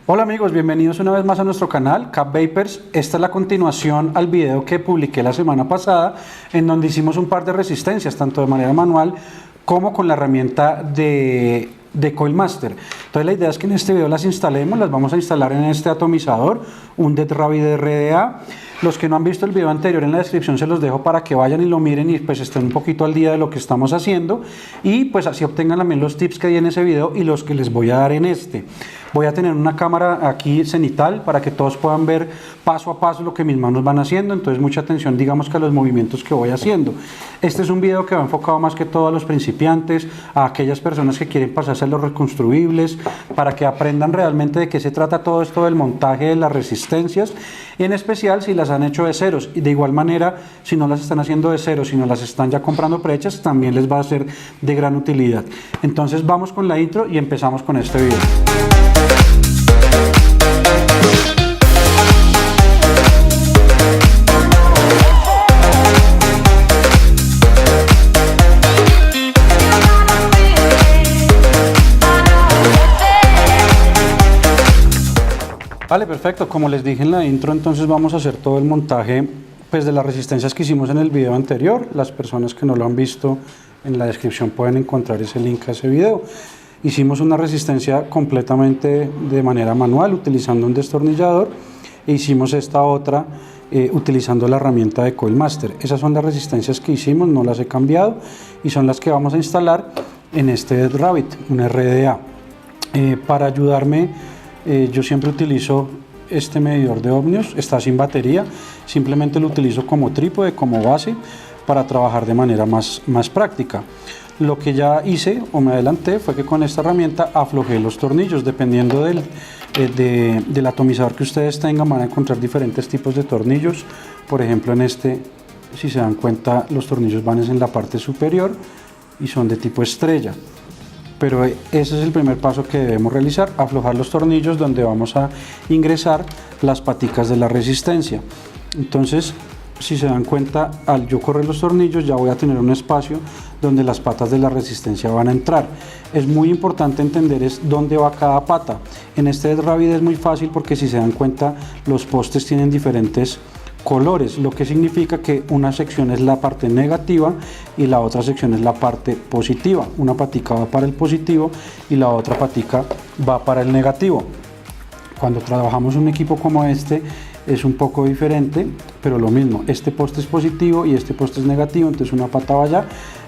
Hola amigos, bienvenidos una vez más a nuestro canal Cap Vapers. Esta es la continuación al video que publiqué la semana pasada, en donde hicimos un par de resistencias, tanto de manera manual como con la herramienta de Coilmaster. Entonces la idea es que en este video las instalemos, las vamos a instalar en este atomizador, un Dead Rabbit RDA. Los que no han visto el video anterior, en la descripción se los dejo para que vayan y lo miren y pues estén un poquito al día de lo que estamos haciendo, y pues así obtengan también los tips que di en ese video y los que les voy a dar en este. Voy a tener una cámara aquí cenital para que todos puedan ver paso a paso lo que mis manos van haciendo, entonces mucha atención digamos que a los movimientos que voy haciendo. Este es un video que va enfocado más que todo a los principiantes, a aquellas personas que quieren pasarse a los reconstruibles, para que aprendan realmente de qué se trata todo esto del montaje de las resistencias, y en especial si las han hecho de ceros, y de igual manera si no las están haciendo de ceros, sino las están ya comprando prehechas, también les va a ser de gran utilidad. Entonces vamos con la intro y empezamos con este video. Vale, perfecto. Como les dije en la intro, entonces vamos a hacer todo el montaje pues de las resistencias que hicimos en el video anterior. Las personas que no lo han visto, en la descripción pueden encontrar ese link a ese video. Hicimos una resistencia completamente de manera manual utilizando un destornillador, e hicimos esta otra utilizando la herramienta de Coilmaster. Esas son las resistencias que hicimos, no las he cambiado, y son las que vamos a instalar en este Dead Rabbit, un RDA. Para ayudarme, yo siempre utilizo este medidor de ohmios, está sin batería, simplemente lo utilizo como trípode, como base, para trabajar de manera más práctica. Lo que ya hice o me adelanté fue que con esta herramienta aflojé los tornillos. Dependiendo del atomizador que ustedes tengan, van a encontrar diferentes tipos de tornillos. Por ejemplo, en este, si se dan cuenta, los tornillos van en la parte superior y son de tipo estrella. Pero ese es el primer paso que debemos realizar: aflojar los tornillos donde vamos a ingresar las paticas de la resistencia. Entonces, si se dan cuenta, al yo correr los tornillos ya voy a tener un espacio donde las patas de la resistencia van a entrar. Es muy importante entender dónde va cada pata. En este Dead Rabbit es muy fácil porque, si se dan cuenta, los postes tienen diferentes colores, lo que significa que una sección es la parte negativa y la otra sección es la parte positiva. Una patica va para el positivo y la otra patica va para el negativo. Cuando trabajamos un equipo como este es un poco diferente, pero lo mismo: este poste es positivo y este poste es negativo, entonces una pata va allá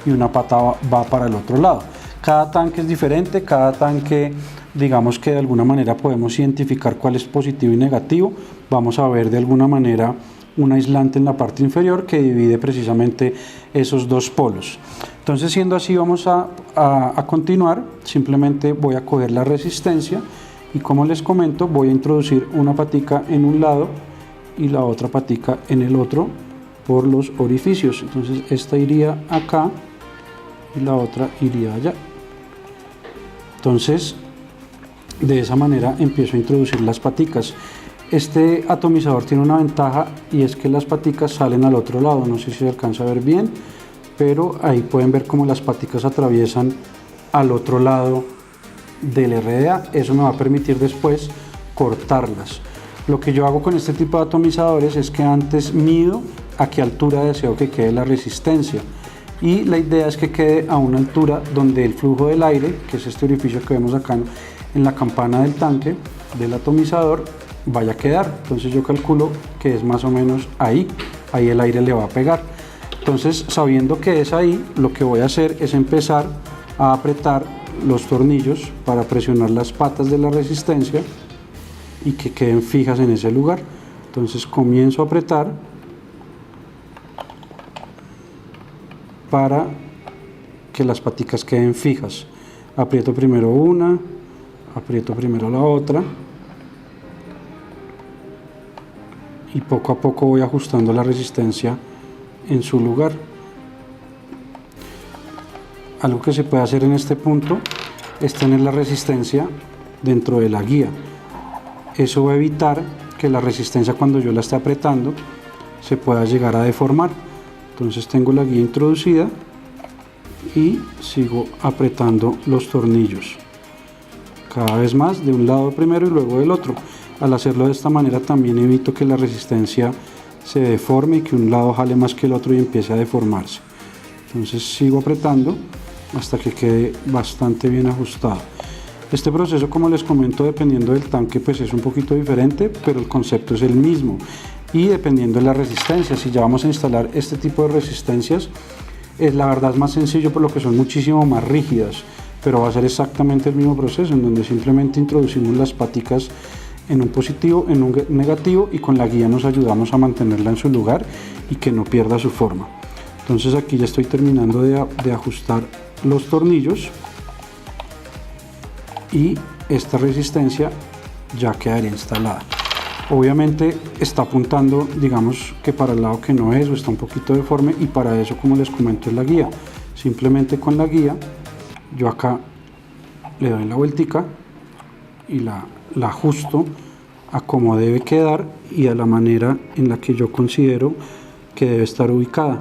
y una pata va para el otro lado. Cada tanque es diferente, cada tanque digamos que de alguna manera podemos identificar cuál es positivo y negativo. Vamos a ver de alguna manera un aislante en la parte inferior que divide precisamente esos dos polos. Entonces, siendo así, vamos a continuar. Simplemente voy a coger la resistencia y, como les comento, voy a introducir una patica en un lado y la otra patica en el otro por los orificios. Entonces esta iría acá y la otra iría allá. Entonces de esa manera empiezo a introducir las paticas. Este atomizador tiene una ventaja, y es que las paticas salen al otro lado. No sé si se alcanza a ver bien, pero ahí pueden ver cómo las paticas atraviesan al otro lado del RDA. Eso me va a permitir después cortarlas. Lo que yo hago con este tipo de atomizadores es que antes mido a qué altura deseo que quede la resistencia, y la idea es que quede a una altura donde el flujo del aire, que es este orificio que vemos acá en la campana del tanque del atomizador, vaya a quedar. Entonces yo calculo que es más o menos ahí el aire le va a pegar. Entonces, sabiendo que es ahí, lo que voy a hacer es empezar a apretar los tornillos para presionar las patas de la resistencia y que queden fijas en ese lugar. Entonces comienzo a apretar para que las paticas queden fijas. Aprieto primero una, aprieto primero la otra, y poco a poco voy ajustando la resistencia en su lugar. Algo que se puede hacer en este punto es tener la resistencia dentro de la guía. Eso va a evitar que la resistencia, cuando yo la esté apretando, se pueda llegar a deformar. Entonces tengo la guía introducida y sigo apretando los tornillos. cada vez más de un lado primero y luego del otro. Al hacerlo de esta manera también evito que la resistencia se deforme y que un lado jale más que el otro y empiece a deformarse. Entonces sigo apretando hasta que quede bastante bien ajustado. Este proceso, como les comento, dependiendo del tanque pues es un poquito diferente, pero el concepto es el mismo. Y dependiendo de la resistencia, si ya vamos a instalar este tipo de resistencias, la verdad es más sencillo por lo que son muchísimo más rígidas, pero va a ser exactamente el mismo proceso en donde simplemente introducimos las paticas en un positivo, en un negativo, y con la guía nos ayudamos a mantenerla en su lugar y que no pierda su forma. Entonces aquí ya estoy terminando de ajustar los tornillos y esta resistencia ya quedaría instalada. Obviamente está apuntando, digamos que para el lado que no es, o está un poquito deforme, y para eso, como les comento, es la guía. Simplemente con la guía yo acá le doy la vueltica y la ajusto a como debe quedar y a la manera en la que yo considero que debe estar ubicada,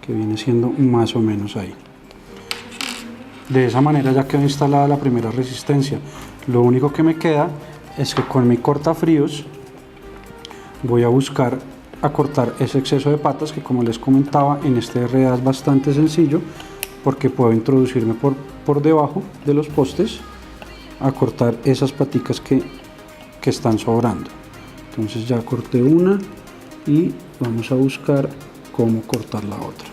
que viene siendo más o menos ahí. De esa manera ya quedó instalada la primera resistencia. Lo único que me queda es que con mi cortafríos voy a buscar acortar ese exceso de patas que, como les comentaba, en este RDA es bastante sencillo porque puedo introducirme por debajo de los postes a cortar esas paticas que están sobrando. Entonces ya corté una y vamos a buscar cómo cortar la otra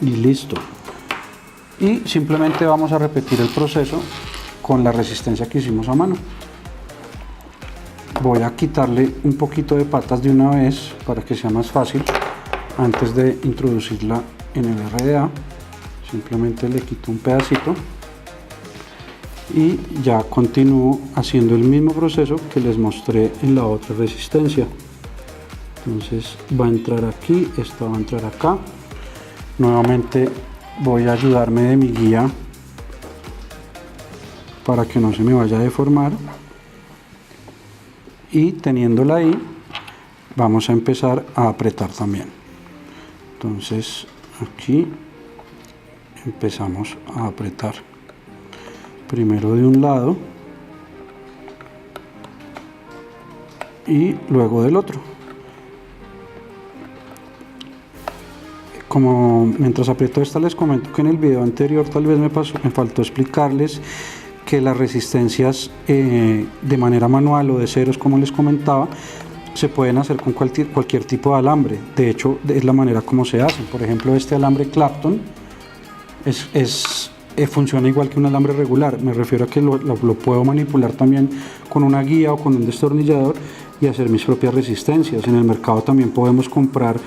y listo. Y simplemente vamos a repetir el proceso con la resistencia que hicimos a mano. Voy a quitarle un poquito de patas de una vez para que sea más fácil antes de introducirla en el RDA. Simplemente le quito un pedacito y ya continúo haciendo el mismo proceso que les mostré en la otra resistencia. Entonces va a entrar aquí, esta va a entrar acá. Nuevamente voy a ayudarme de mi guía para que no se me vaya a deformar, y teniéndola ahí vamos a empezar a apretar también. Entonces aquí empezamos a apretar primero de un lado y luego del otro. Como mientras aprieto esta, les comento que en el video anterior tal vez me faltó explicarles que las resistencias de manera manual o de ceros, como les comentaba, se pueden hacer con cualquier tipo de alambre. De hecho, es la manera como se hacen. Por ejemplo, este alambre Clapton funciona igual que un alambre regular. Me refiero a que lo puedo manipular también con una guía o con un destornillador y hacer mis propias resistencias. En el mercado también podemos comprar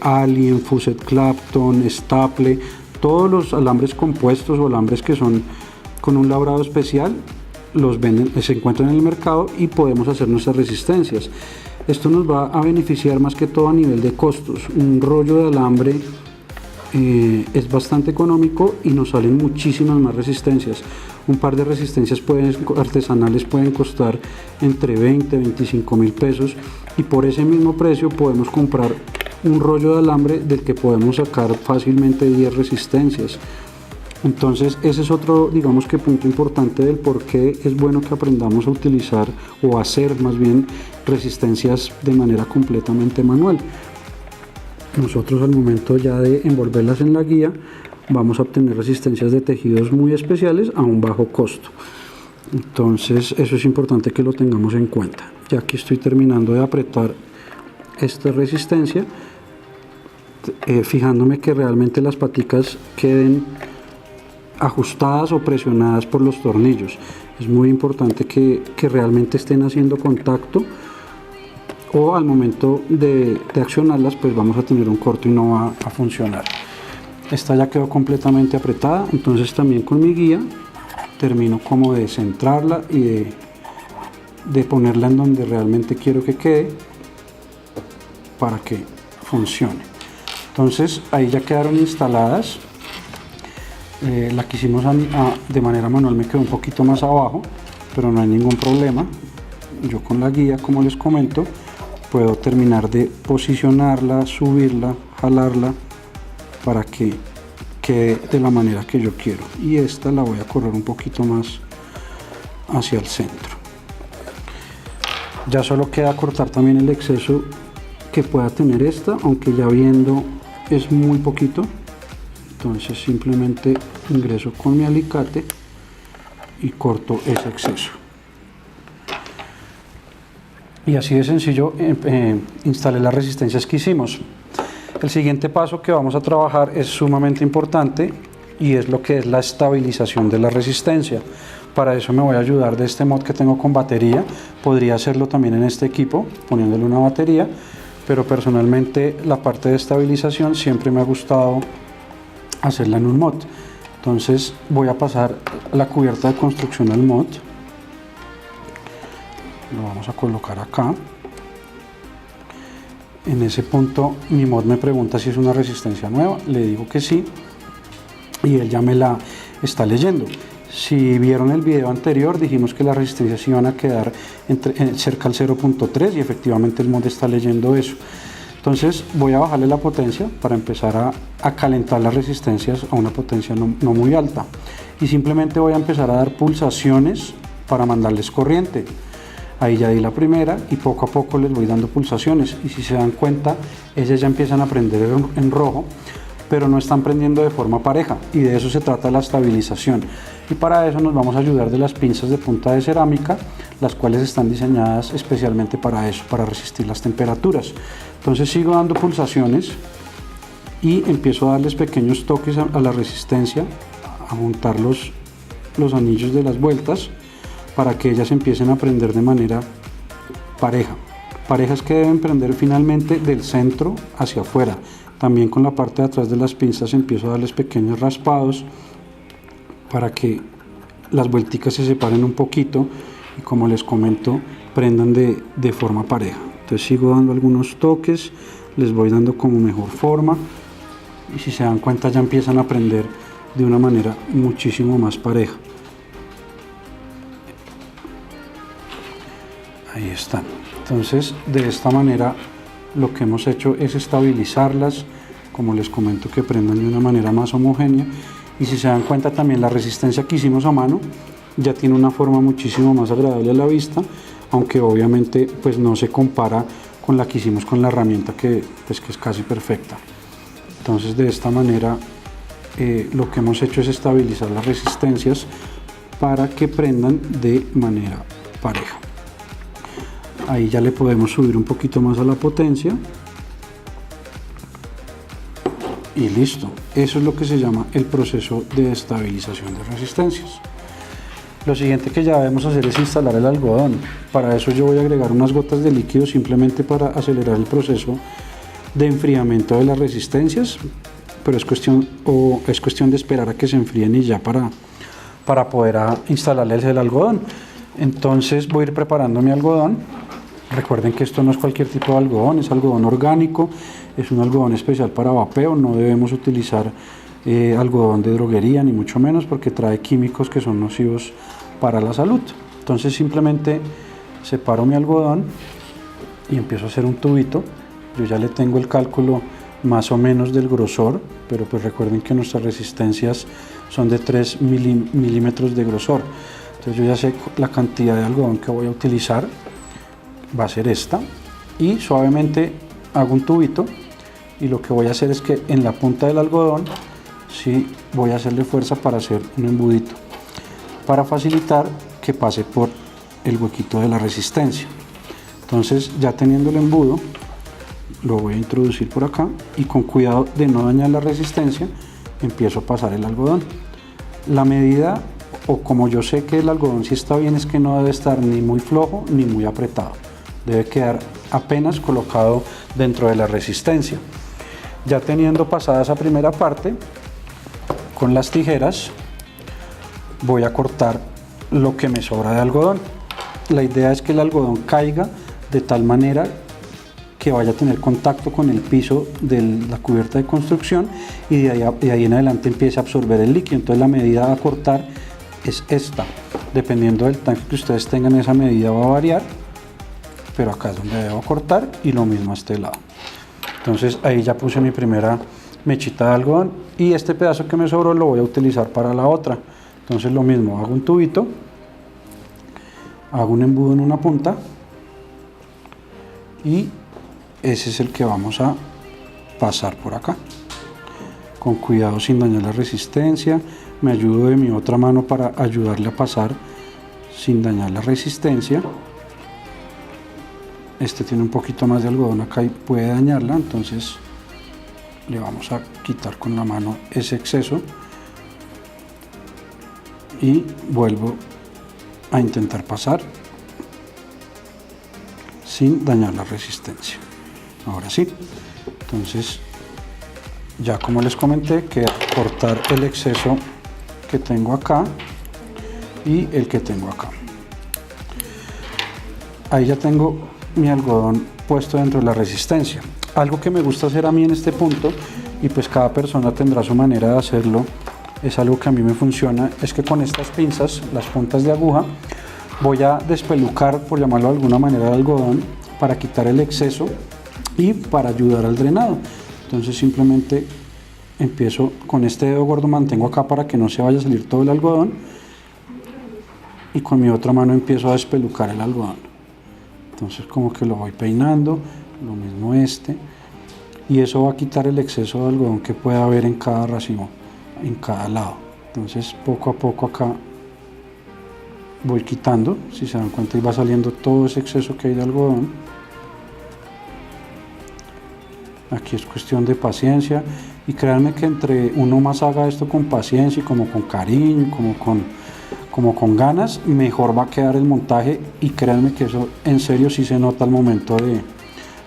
Allen, Fuset Clapton, Staple, todos los alambres compuestos o alambres que son con un labrado especial, los venden, se encuentran en el mercado y podemos hacer nuestras resistencias. Esto nos va a beneficiar más que todo a nivel de costos. Un rollo de alambre es bastante económico y nos salen muchísimas más resistencias. Un par de resistencias artesanales pueden costar entre 20 y 25 mil pesos, y por ese mismo precio podemos comprar un rollo de alambre del que podemos sacar fácilmente 10 resistencias. Entonces ese es otro, digamos que punto importante del por qué es bueno que aprendamos a utilizar o a hacer más bien resistencias de manera completamente manual. Nosotros al momento ya de envolverlas en la guía vamos a obtener resistencias de tejidos muy especiales a un bajo costo. Entonces eso es importante que lo tengamos en cuenta. Ya que estoy terminando de apretar esta resistencia, fijándome que realmente las paticas queden ajustadas o presionadas por los tornillos. Es muy importante que realmente estén haciendo contacto, o al momento de accionarlas pues vamos a tener un corto y no va a funcionar. Esta ya quedó completamente apretada, entonces también con mi guía termino como de centrarla y de ponerla en donde realmente quiero que quede para que funcione. Entonces ahí ya quedaron instaladas. La que hicimos de manera manual me quedó un poquito más abajo, pero no hay ningún problema. Yo con la guía, como les comento, puedo terminar de posicionarla, subirla, jalarla para que quede de la manera que yo quiero. Y esta la voy a correr un poquito más hacia el centro. Ya solo queda cortar también el exceso que pueda tener esta, aunque ya viendo es muy poquito. Entonces simplemente ingreso con mi alicate y corto ese exceso. Y así de sencillo instalé las resistencias que hicimos. El siguiente paso que vamos a trabajar es sumamente importante y es lo que es la estabilización de la resistencia. Para eso me voy a ayudar de este mod que tengo con batería. Podría hacerlo también en este equipo poniéndole una batería, pero personalmente la parte de estabilización siempre me ha gustado hacerla en un mod. Entonces voy a pasar la cubierta de construcción al mod. Lo vamos a colocar acá. En ese punto mi mod me pregunta si es una resistencia nueva, le digo que sí y él ya me la está leyendo. Si vieron el video anterior, dijimos que las resistencias iban a quedar cerca al 0.3 y efectivamente el mod está leyendo eso. Entonces voy a bajarle la potencia para empezar a calentar las resistencias a una potencia no muy alta y simplemente voy a empezar a dar pulsaciones para mandarles corriente. Ahí ya di la primera y poco a poco les voy dando pulsaciones y si se dan cuenta ellas ya empiezan a prender en rojo, pero no están prendiendo de forma pareja y de eso se trata la estabilización. Y para eso nos vamos a ayudar de las pinzas de punta de cerámica, las cuales están diseñadas especialmente para eso, para resistir las temperaturas. Entonces sigo dando pulsaciones y empiezo a darles pequeños toques a la resistencia, a montar los anillos de las vueltas para que ellas empiecen a prender de manera pareja. Parejas que deben prender finalmente del centro hacia afuera. También con la parte de atrás de las pinzas empiezo a darles pequeños raspados para que las vuelticas se separen un poquito y, como les comento, prendan de forma pareja. Entonces sigo dando algunos toques, les voy dando como mejor forma y si se dan cuenta ya empiezan a prender de una manera muchísimo más pareja. Ahí están. Entonces de esta manera lo que hemos hecho es estabilizarlas, como les comento, que prendan de una manera más homogénea y si se dan cuenta también la resistencia que hicimos a mano ya tiene una forma muchísimo más agradable a la vista, aunque obviamente pues no se compara con la que hicimos con la herramienta que es casi perfecta. Entonces de esta manera lo que hemos hecho es estabilizar las resistencias para que prendan de manera pareja. Ahí ya le podemos subir un poquito más a la potencia y listo. Eso es lo que se llama el proceso de estabilización de resistencias. Lo siguiente que ya debemos hacer es instalar el algodón. Para eso yo voy a agregar unas gotas de líquido simplemente para acelerar el proceso de enfriamiento de las resistencias, pero es cuestión de esperar a que se enfríen y ya para poder instalarles el algodón. Entonces voy a ir preparando mi algodón. Recuerden que esto no es cualquier tipo de algodón, es algodón orgánico, es un algodón especial para vapeo, no debemos utilizar algodón de droguería ni mucho menos porque trae químicos que son nocivos para la salud. Entonces simplemente separo mi algodón y empiezo a hacer un tubito. Yo ya le tengo el cálculo más o menos del grosor, pero pues recuerden que nuestras resistencias son de 3 milímetros de grosor. Entonces yo ya sé la cantidad de algodón que voy a utilizar, va a ser esta, y suavemente hago un tubito y lo que voy a hacer es que en la punta del algodón sí voy a hacerle fuerza para hacer un embudito, para facilitar que pase por el huequito de la resistencia. Entonces ya teniendo el embudo lo voy a introducir por acá y con cuidado de no dañar la resistencia empiezo a pasar el algodón. La medida, o como yo sé que el algodón sí está bien, es que no debe estar ni muy flojo ni muy apretado, debe quedar apenas colocado dentro de la resistencia. Ya teniendo pasada esa primera parte, con las tijeras voy a cortar lo que me sobra de algodón. La idea es que el algodón caiga de tal manera que vaya a tener contacto con el piso de la cubierta de construcción y de ahí en adelante empiece a absorber el líquido. Entonces la medida a cortar es esta. Dependiendo del tanque que ustedes tengan, esa medida va a variar, pero acá es donde debo cortar y lo mismo a este lado. Entonces ahí ya puse mi primera mechita de algodón y este pedazo que me sobró lo voy a utilizar para la otra. Entonces lo mismo, hago un tubito hago un embudo en una punta y ese es el que vamos a pasar por acá. Con cuidado sin dañar la resistencia, me ayudo de mi otra mano para ayudarle a pasar sin dañar la resistencia. Este tiene un poquito más de algodón acá y puede dañarla, entonces le vamos a quitar con la mano ese exceso y vuelvo a intentar pasar sin dañar la resistencia. Ahora sí, entonces ya como les comenté, queda cortar el exceso que tengo acá y el que tengo acá. Ahí ya tengo mi algodón puesto dentro de la resistencia. Algo que me gusta hacer a mí en este punto, y pues cada persona tendrá su manera de hacerlo, es algo que a mí me funciona, es que con estas pinzas, las puntas de aguja, voy a despelucar, por llamarlo de alguna manera, el algodón para quitar el exceso y para ayudar al drenado. Entonces simplemente empiezo con este dedo gordo, mantengo acá para que no se vaya a salir todo el algodón y con mi otra mano empiezo a despelucar el algodón. Entonces como que lo voy peinando, lo mismo y eso va a quitar el exceso de algodón que pueda haber en cada racimo, en cada lado. Entonces poco a poco acá voy quitando, si se dan cuenta, y va saliendo todo ese exceso que hay de algodón. Aquí es cuestión de paciencia y créanme que entre uno más haga esto con paciencia y como con cariño, como con ganas, mejor va a quedar el montaje, y créanme que eso en serio sí se nota al momento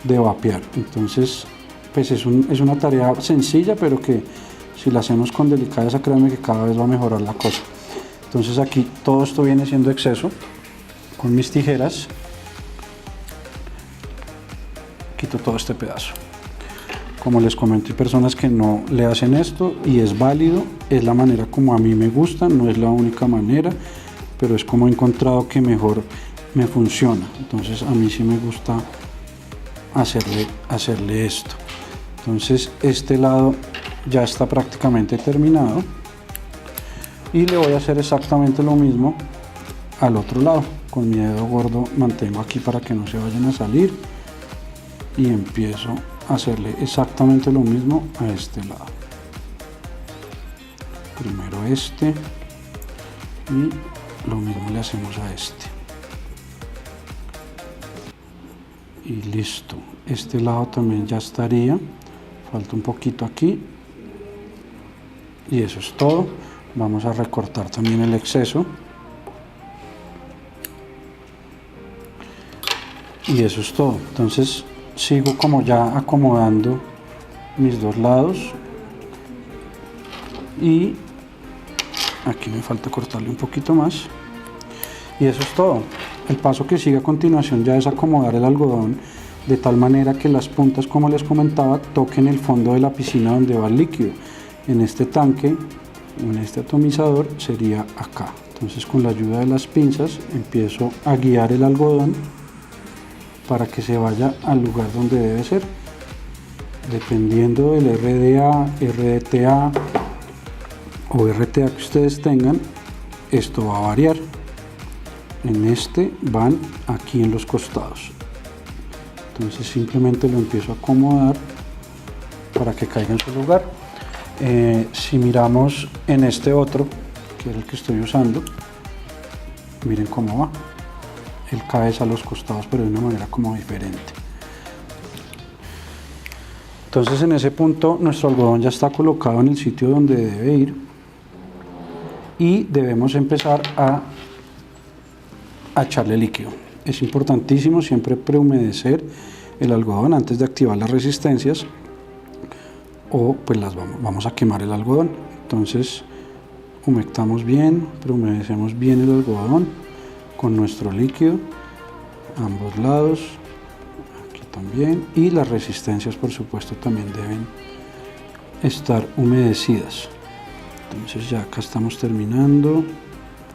de vapear. Entonces pues es una tarea sencilla, pero que si la hacemos con delicadeza, créanme que cada vez va a mejorar la cosa. Entonces aquí todo esto viene siendo exceso. Con mis tijeras quito todo este pedazo. Como les comenté, hay personas que no le hacen esto y es válido, es la manera como a mí me gusta, no es la única manera, pero es como he encontrado que mejor me funciona. Entonces a mí sí me gusta hacerle esto. Entonces este lado ya está prácticamente terminado y le voy a hacer exactamente lo mismo al otro lado. Con mi dedo gordo mantengo aquí para que no se vayan a salir y empiezo a hacerle exactamente lo mismo a este lado. Primero este y lo mismo le hacemos a este. Y listo, este lado también ya estaría, falta un poquito aquí y eso es todo. Vamos a recortar también el exceso y eso es todo. Entonces sigo como ya acomodando mis dos lados y aquí me falta cortarle un poquito más y eso es todo. El paso que sigue a continuación ya es acomodar el algodón de tal manera que las puntas, como les comentaba, toquen el fondo de la piscina donde va el líquido. En este tanque, en este atomizador, sería acá. Entonces con la ayuda de las pinzas empiezo a guiar el algodón para que se vaya al lugar donde debe ser. Dependiendo del RDA, RDTA o RTA que ustedes tengan, esto va a variar. En este van aquí en los costados. Entonces simplemente lo empiezo a acomodar para que caiga en su lugar. Si miramos en este otro, que es el que estoy usando, miren cómo va. Él cae a los costados, pero de una manera como diferente. Entonces en ese punto nuestro algodón ya está colocado en el sitio donde debe ir y debemos empezar a echarle líquido. Es importantísimo siempre prehumedecer el algodón antes de activar las resistencias o pues vamos a quemar el algodón. Entonces humectamos bien, prehumedecemos bien el algodón con nuestro líquido, ambos lados, aquí también, y las resistencias por supuesto también deben estar humedecidas. Entonces ya acá estamos terminando,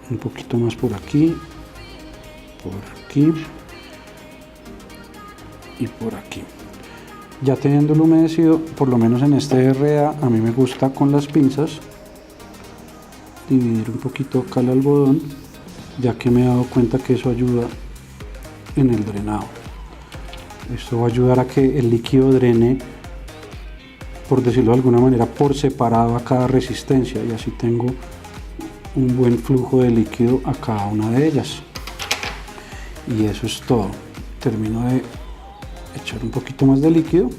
un poquito más por aquí y por aquí. Ya teniéndolo humedecido, por lo menos en este RA, a mí me gusta con las pinzas dividir un poquito acá el algodón ya que me he dado cuenta que eso ayuda en el drenado. Esto va a ayudar a que el líquido drene, por decirlo de alguna manera, por separado a cada resistencia, y así tengo un buen flujo de líquido a cada una de ellas. Y eso es todo. Termino de echar un poquito más de líquido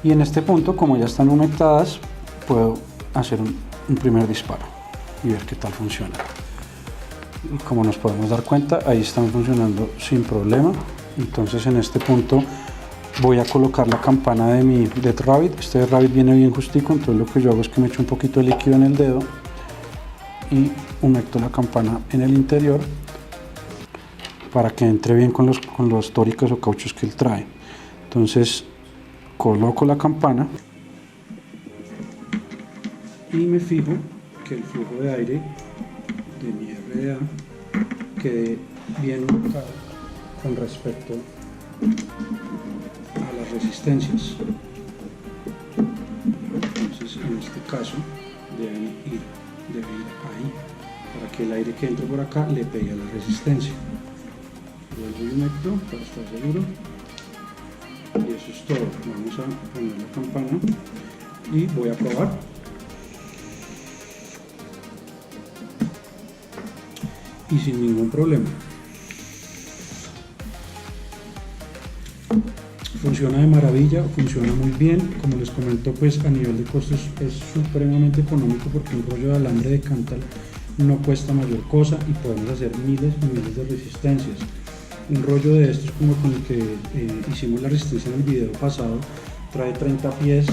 y en este punto, como ya están humectadas, puedo hacer un primer disparo y ver qué tal funciona. Y como nos podemos dar cuenta, ahí están funcionando sin problema. Entonces en este punto voy a colocar la campana de mi Dead Rabbit. Este Dead Rabbit viene bien justico, entonces lo que yo hago es que me echo un poquito de líquido en el dedo y humecto la campana en el interior para que entre bien con los tóricos o cauchos que él trae. Entonces coloco la campana y me fijo que el flujo de aire de mi RDA quede bien ubicado con respecto a las resistencias. Entonces en este caso debe ir ahí para que el aire que entre por acá le pegue a la resistencia. Vuelvo y humecto para estar seguro. Y eso es todo. Vamos a poner la campana y voy a probar. Y sin ningún problema. Funciona de maravilla, funciona muy bien. Como les comento, pues a nivel de costos es supremamente económico porque un rollo de alambre de Kanthal no cuesta mayor cosa y podemos hacer miles y miles de resistencias. Un rollo de estos como con el que hicimos la resistencia en el video pasado trae 30 pies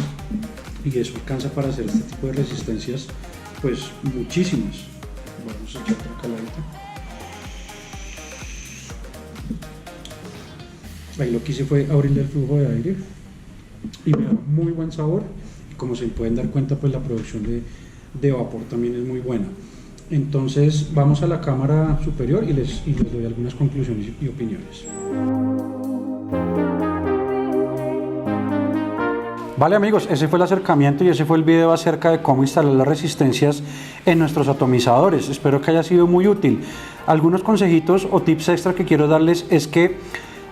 y eso alcanza para hacer este tipo de resistencias pues muchísimas. Vamos a echar otra caladita. Ahí lo que hice fue abrirle el flujo de aire y me da muy buen sabor. Como se pueden dar cuenta, pues la producción de vapor también es muy buena. Entonces vamos a la cámara superior y les doy algunas conclusiones y opiniones. Vale amigos, ese fue el acercamiento y ese fue el video acerca de cómo instalar las resistencias en nuestros atomizadores. Espero que haya sido muy útil. Algunos consejitos o tips extra que quiero darles es que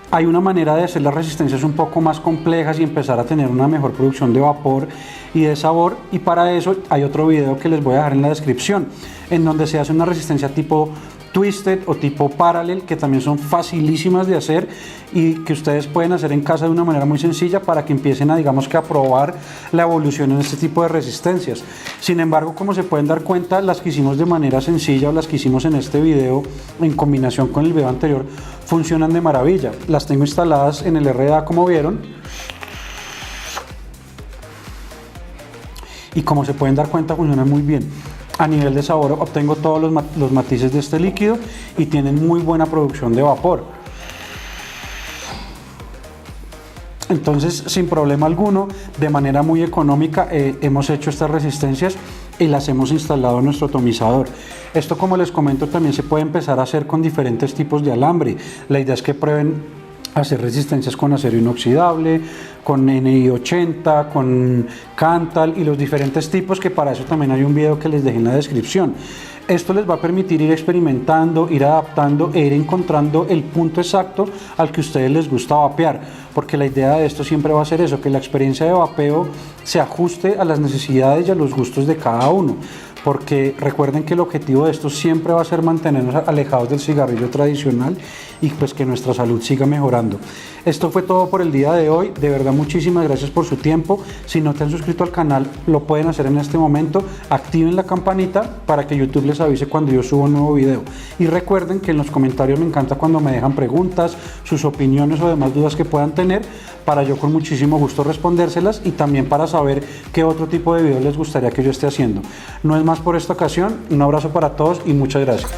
hay una manera de hacer las resistencias un poco más complejas y empezar a tener una mejor producción de vapor y de sabor, y para eso hay otro video que les voy a dejar en la descripción en donde se hace una resistencia tipo Twisted o tipo Parallel, que también son facilísimas de hacer y que ustedes pueden hacer en casa de una manera muy sencilla para que empiecen a, digamos que, a probar la evolución en este tipo de resistencias. Sin embargo, como se pueden dar cuenta, las que hicimos de manera sencilla o las que hicimos en este video en combinación con el video anterior funcionan de maravilla. Las tengo instaladas en el RDA, como vieron, y como se pueden dar cuenta funcionan muy bien. A nivel de sabor obtengo todos los matices de este líquido y tienen muy buena producción de vapor. Entonces, sin problema alguno, de manera muy económica, hemos hecho estas resistencias y las hemos instalado en nuestro atomizador. Esto, como les comento, también se puede empezar a hacer con diferentes tipos de alambre. La idea es que prueben hacer resistencias con acero inoxidable, con NI80, con Kanthal y los diferentes tipos, que para eso también hay un video que les dejé en la descripción. Esto les va a permitir ir experimentando, ir adaptando e ir encontrando el punto exacto al que a ustedes les gusta vapear, porque la idea de esto siempre va a ser eso, que la experiencia de vapeo se ajuste a las necesidades y a los gustos de cada uno, porque recuerden que el objetivo de esto siempre va a ser mantenernos alejados del cigarrillo tradicional y pues que nuestra salud siga mejorando. Esto fue todo por el día de hoy. De verdad, muchísimas gracias por su tiempo. Si no te han suscrito al canal, lo pueden hacer en este momento. Activen la campanita para que YouTube les avise cuando yo subo un nuevo video. Y recuerden que en los comentarios me encanta cuando me dejan preguntas, sus opiniones o demás dudas que puedan tener, para yo con muchísimo gusto respondérselas y también para saber qué otro tipo de videos les gustaría que yo esté haciendo. No es más por esta ocasión. Un abrazo para todos y muchas gracias.